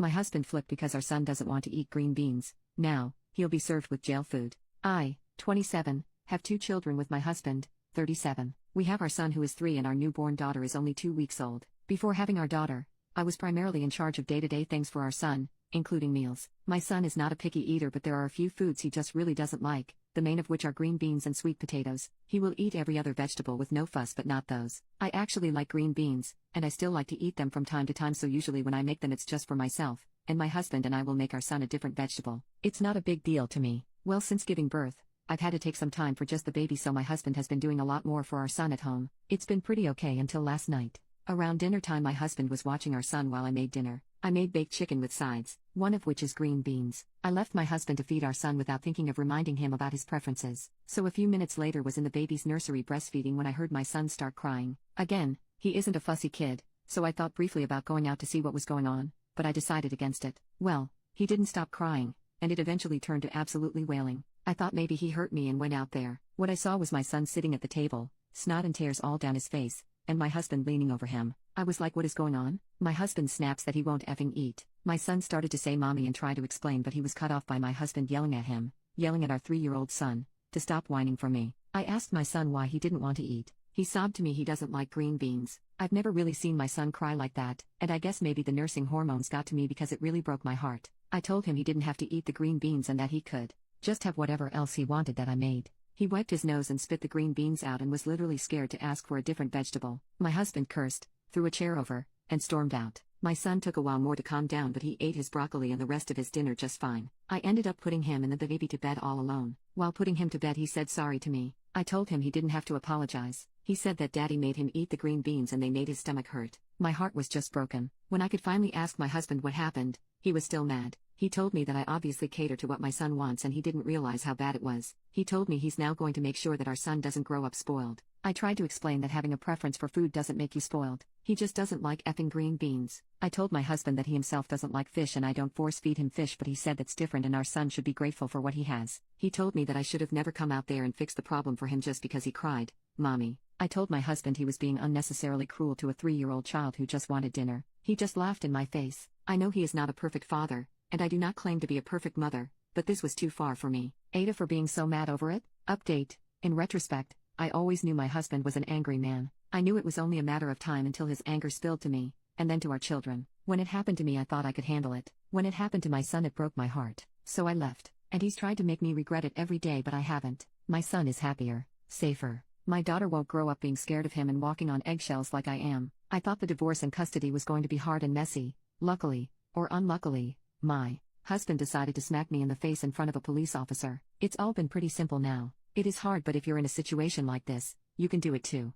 My husband flipped because our son doesn't want to eat green beans. Now, he'll be served with jail food. I, 27, have 2 children with my husband, 37. We have our son who is 3 and our newborn daughter is only 2 weeks old. Before having our daughter, I was primarily in charge of day-to-day things for our son, including meals. My son is not a picky eater, but there are a few foods he just really doesn't like, the main of which are green beans and sweet potatoes. He will eat every other vegetable with no fuss, but not those. I actually like green beans, and I still like to eat them from time to time, so usually when I make them it's just for myself, and my husband and I will make our son a different vegetable. It's not a big deal to me. Well, since giving birth, I've had to take some time for just the baby, so my husband has been doing a lot more for our son at home. It's been pretty okay until last night. Around dinner time, my husband was watching our son while I made dinner. I made baked chicken with sides, one of which is green beans. I left my husband to feed our son without thinking of reminding him about his preferences. So a few minutes later was in the baby's nursery breastfeeding when I heard my son start crying. Again, he isn't a fussy kid, so I thought briefly about going out to see what was going on, but I decided against it. Well, he didn't stop crying, and it eventually turned to absolutely wailing. I thought maybe he hurt me and went out there. What I saw was my son sitting at the table, snot and tears all down his face, and my husband leaning over him. I was like, what is going on? My husband snaps that he won't effing eat. My son started to say mommy and try to explain, but he was cut off by my husband yelling at him, yelling at our 3-year-old son, to stop whining for me. I asked my son why he didn't want to eat. He sobbed to me he doesn't like green beans. I've never really seen my son cry like that, and I guess maybe the nursing hormones got to me because it really broke my heart. I told him he didn't have to eat the green beans and that he could just have whatever else he wanted that I made. He wiped his nose and spit the green beans out and was literally scared to ask for a different vegetable. My husband cursed, threw a chair over, and stormed out. My son took a while more to calm down, but he ate his broccoli and the rest of his dinner just fine. I ended up putting him and the baby to bed all alone. While putting him to bed, he said sorry to me. I told him he didn't have to apologize. He said that daddy made him eat the green beans and they made his stomach hurt. My heart was just broken. When I could finally ask my husband what happened, he was still mad. He told me that I obviously cater to what my son wants and he didn't realize how bad it was. He told me he's now going to make sure that our son doesn't grow up spoiled. I tried to explain that having a preference for food doesn't make you spoiled. He just doesn't like effing green beans. I told my husband that he himself doesn't like fish and I don't force feed him fish, but he said that's different and our son should be grateful for what he has. He told me that I should have never come out there and fixed the problem for him just because he cried, "Mommy." I told my husband he was being unnecessarily cruel to a 3-year-old child who just wanted dinner. He just laughed in my face. I know he is not a perfect father, and I do not claim to be a perfect mother, but this was too far for me. Ada for being so mad over it? Update. In retrospect, I always knew my husband was an angry man. I knew it was only a matter of time until his anger spilled to me, and then to our children. When it happened to me, I thought I could handle it. When it happened to my son, it broke my heart. So I left, and he's tried to make me regret it every day, but I haven't. My son is happier, safer. My daughter won't grow up being scared of him and walking on eggshells like I am. I thought the divorce and custody was going to be hard and messy. Luckily, or unluckily, my husband decided to smack me in the face in front of a police officer. It's all been pretty simple now. It is hard, but if you're in a situation like this, you can do it too.